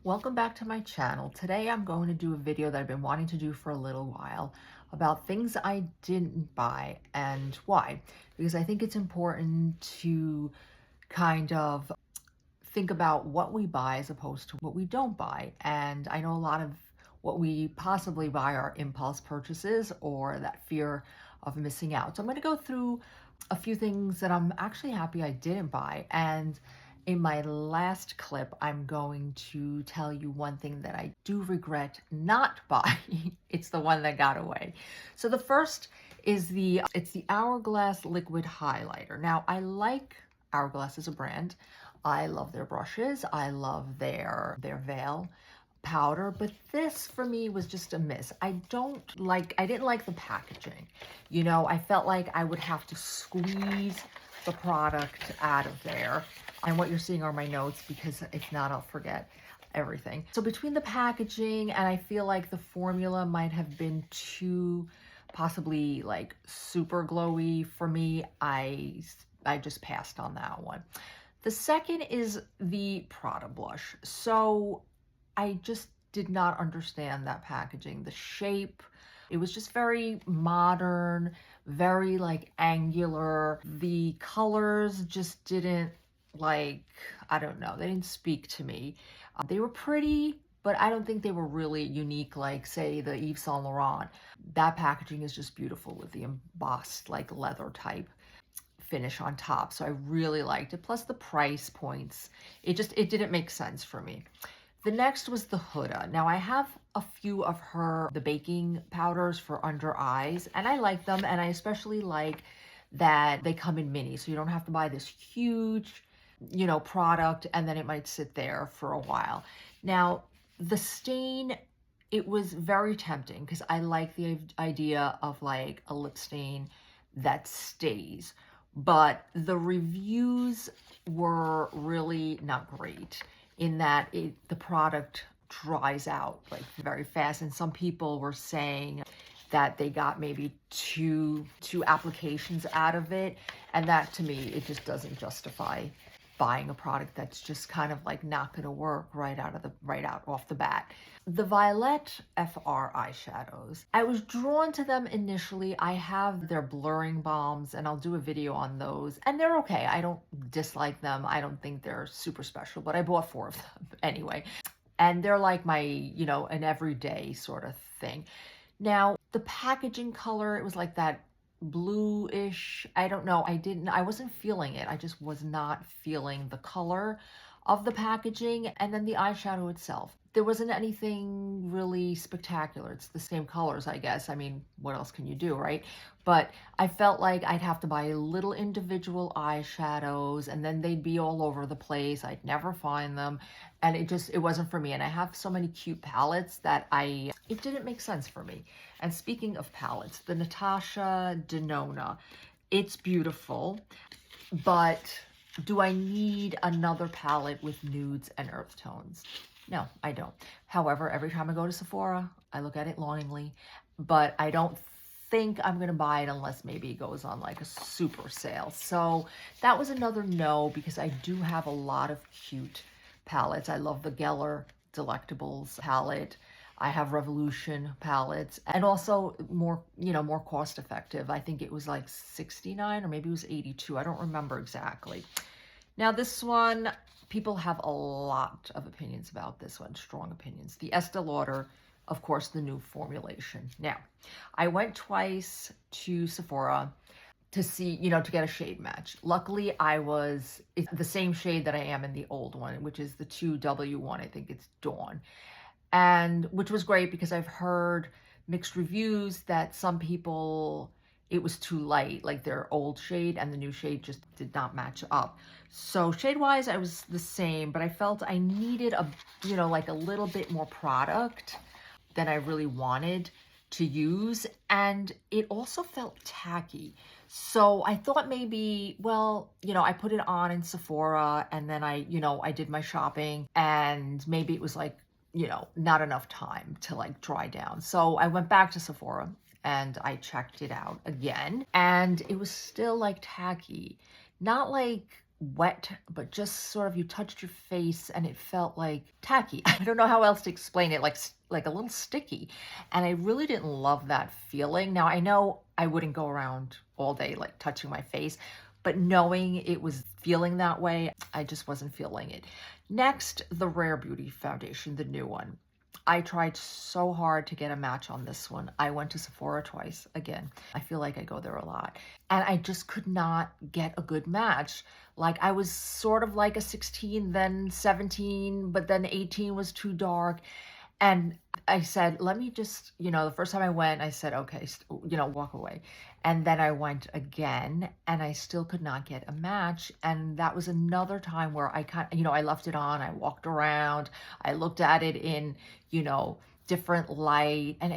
Welcome back to my channel. Today I'm going to do a video that I've been wanting to do for a little while about things I didn't buy and why. Because I think it's important to kind of think about what we buy as opposed to what we don't buy. And I know a lot of what we possibly buy are impulse purchases or that fear of missing out. So I'm going to go through a few things that I'm actually happy I didn't buy. And in my last clip, I'm going to tell you one thing that I do regret not buying. It's the one that got away. So the first is it's the Hourglass liquid highlighter. Now I like Hourglass as a brand. I love their brushes. I love their veil powder, but this for me was just a miss. I didn't like the packaging. You know, I felt like I would have to squeeze the product out of there. And what you're seeing are my notes, because if not, I'll forget everything. So between the packaging and I feel like the formula might have been too possibly like super glowy for me, I just passed on that one. The second is the Prada blush. So I just did not understand that packaging. The shape, it was just very modern, very like angular. The colors just didn't I don't know, they didn't speak to me. They were pretty, but I don't think they were really unique like, say, the Yves Saint Laurent. That packaging is just beautiful with the embossed like leather type finish on top. So I really liked it. Plus the price points, it didn't make sense for me. The next was the Huda. Now I have a few of the baking powders for under eyes, and I like them, and I especially like that they come in mini, so you don't have to buy this huge, product, and then it might sit there for a while. Now, the stain, it was very tempting because I like the idea of like a lip stain that stays, but the reviews were really not great in that the product dries out like very fast. And some people were saying that they got maybe two applications out of it. And that to me, it just doesn't justify buying a product that's just kind of like not going to work right out off the bat. The Violet FR eyeshadows, I was drawn to them initially. I have their blurring balms and I'll do a video on those, and they're okay. I don't dislike them. I don't think they're super special, but I bought 4 of them anyway. And they're like my, an everyday sort of thing. Now, the packaging color, it was like that bluish. I don't know. I wasn't feeling it. I just was not feeling the color of the packaging. And then the eyeshadow itself, there wasn't anything really spectacular. It's the same colors, I guess. I mean, what else can you do, right? But I felt like I'd have to buy little individual eyeshadows and then they'd be all over the place. I'd never find them. And it wasn't for me. And I have so many cute palettes that it didn't make sense for me. And speaking of palettes, the Natasha Denona, it's beautiful, but do I need another palette with nudes and earth tones? No, I don't. However, every time I go to Sephora, I look at it longingly, but I don't think I'm going to buy it unless maybe it goes on like a super sale. So that was another no, because I do have a lot of cute palettes. I love the Geller Delectables palette. I have Revolution palettes, and also more cost effective. I think it was like 69 or maybe it was 82. I don't remember exactly. Now this one, people have a lot of opinions about this one, strong opinions. The Estee Lauder, of course, the new formulation. Now, I went twice to Sephora to see, to get a shade match. Luckily, it's the same shade that I am in the old one, which is the 2W1, I think it's Dawn. And which was great because I've heard mixed reviews that some people, it was too light, like their old shade and the new shade just did not match up. So shade-wise, I was the same, but I felt I needed like a little bit more product than I really wanted to use. And it also felt tacky. So I thought maybe, well, I put it on in Sephora and then I did my shopping and maybe it was like, not enough time to like dry down. So I went back to Sephora and I checked it out again and it was still like tacky. Not like wet, but just sort of you touched your face and it felt like tacky. I don't know how else to explain it, like a little sticky. And I really didn't love that feeling. Now I know I wouldn't go around all day like touching my face, but knowing it was feeling that way, I just wasn't feeling it. Next, the Rare Beauty foundation, the new one. I tried so hard to get a match on this one. I went to Sephora twice. Again, I feel like I go there a lot. And I just could not get a good match. Like I was sort of like a 16, then 17, but then 18 was too dark. And I said, let me just, the first time I went, I said, okay, walk away. And then I went again and I still could not get a match. And that was another time where I left it on, I walked around, I looked at it in, different light. And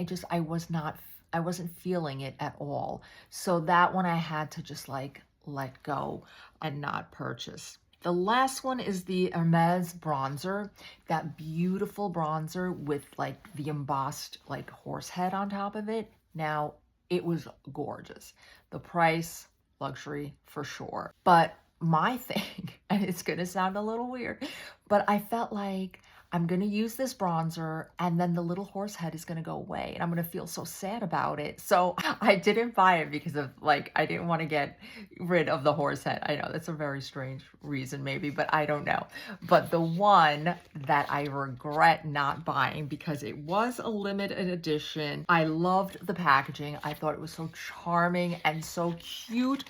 I wasn't feeling it at all. So that one I had to just like let go and not purchase. The last one is the Hermes bronzer, that beautiful bronzer with like the embossed like horse head on top of it. Now, it was gorgeous. The price, luxury for sure. But my thing, and it's gonna sound a little weird, but I felt like I'm gonna use this bronzer and then the little horse head is gonna go away and I'm gonna feel so sad about it. So I didn't buy it because of I didn't want to get rid of the horse head. I know that's a very strange reason maybe, but I don't know. But the one that I regret not buying because it was a limited edition, I loved the packaging. I thought it was so charming and so cute,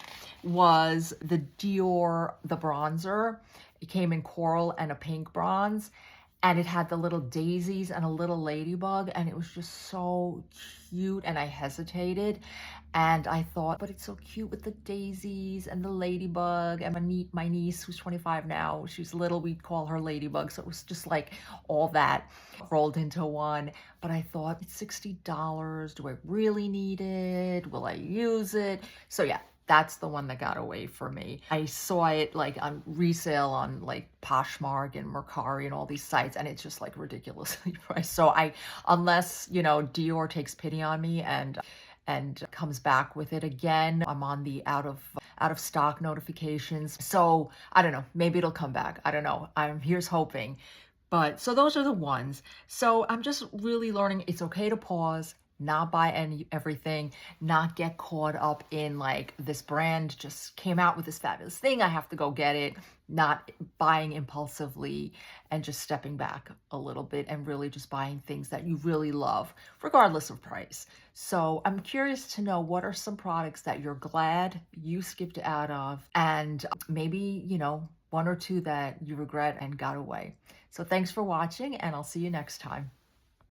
was the Dior, the bronzer. It came in coral and a pink bronze. And it had the little daisies and a little ladybug, and it was just so cute, and I hesitated. And I thought, but it's so cute with the daisies and the ladybug. And my niece, who's 25 now, she's little, we'd call her Ladybug. So it was just like all that rolled into one. But I thought, it's $60. Do I really need it? Will I use it? So yeah, that's the one that got away from me. I saw it like on resale on like Poshmark and Mercari and all these sites, and it's just like ridiculously priced. So unless, Dior takes pity on me and comes back with it again, I'm on the out of stock notifications. So I don't know, maybe it'll come back. I don't know. Here's hoping. But so those are the ones. So I'm just really learning it's okay to pause, not buy everything, not get caught up in like this brand just came out with this fabulous thing, I have to go get it, not buying impulsively and just stepping back a little bit and really just buying things that you really love, regardless of price. So I'm curious to know, what are some products that you're glad you skipped out of, and maybe, one or two that you regret and got away. So thanks for watching, and I'll see you next time.